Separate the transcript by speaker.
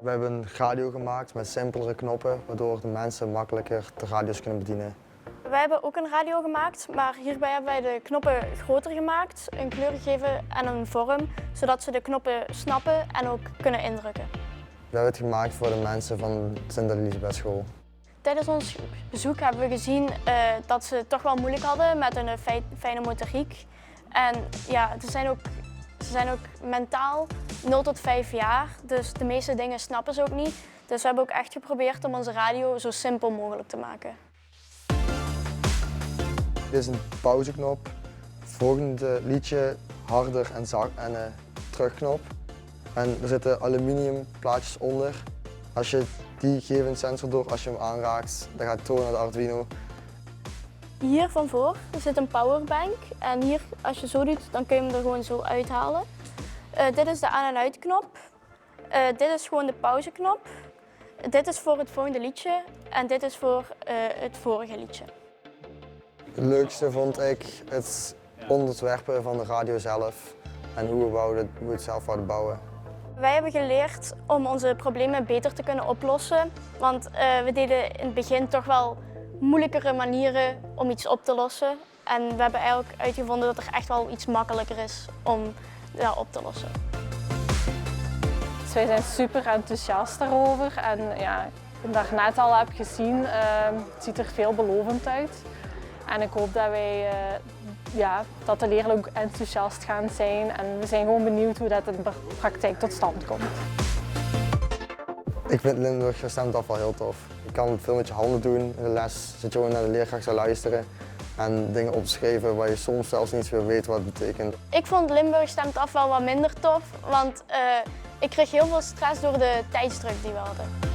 Speaker 1: We hebben een radio gemaakt met simpelere knoppen, waardoor de mensen makkelijker de radio's kunnen bedienen.
Speaker 2: Wij hebben ook een radio gemaakt, maar hierbij hebben wij de knoppen groter gemaakt, een kleur gegeven en een vorm, zodat ze de knoppen snappen en ook kunnen indrukken.
Speaker 1: We hebben het gemaakt voor de mensen van Sint-Elisabethschool.
Speaker 2: Tijdens ons bezoek hebben we gezien dat ze het toch wel moeilijk hadden met een fijne motoriek. En ja, ze zijn ook mentaal 0 tot 5 jaar, dus de meeste dingen snappen ze ook niet. Dus we hebben ook echt geprobeerd om onze radio zo simpel mogelijk te maken.
Speaker 1: Dit is een pauzeknop, volgende liedje harder en terugknop. En er zitten aluminium plaatjes onder. Als je die geven een sensor door, als je hem aanraakt, dan gaat het tonen naar de Arduino.
Speaker 2: Hier van voor zit een powerbank en hier, als je zo doet, dan kun je hem er gewoon zo uithalen. Dit is de aan- en uitknop. Dit is gewoon de pauzeknop. Dit is voor het volgende liedje en dit is voor het vorige liedje.
Speaker 1: Het leukste vond ik het ontwerpen van de radio zelf en hoe we het zelf wouden bouwen.
Speaker 2: Wij hebben geleerd om onze problemen beter te kunnen oplossen, want we deden in het begin toch wel moeilijkere manieren om iets op te lossen. En we hebben eigenlijk uitgevonden dat er echt wel iets makkelijker is om dat op te lossen.
Speaker 3: Dus wij zijn super enthousiast daarover en ja, ik heb daarnet al heb gezien, het ziet er veelbelovend uit. En ik hoop dat dat de leerlingen ook enthousiast gaan zijn en we zijn gewoon benieuwd hoe dat in de praktijk tot stand komt.
Speaker 1: Ik vind Limburg gestemd afval heel tof. Je kan veel met je handen doen. In de les zit je gewoon naar de leerkracht te luisteren en dingen opschrijven waar je soms zelfs niet meer weet wat het betekent.
Speaker 2: Ik vond Limburg stemt af wel wat minder tof, want ik kreeg heel veel stress door de tijdsdruk die we hadden.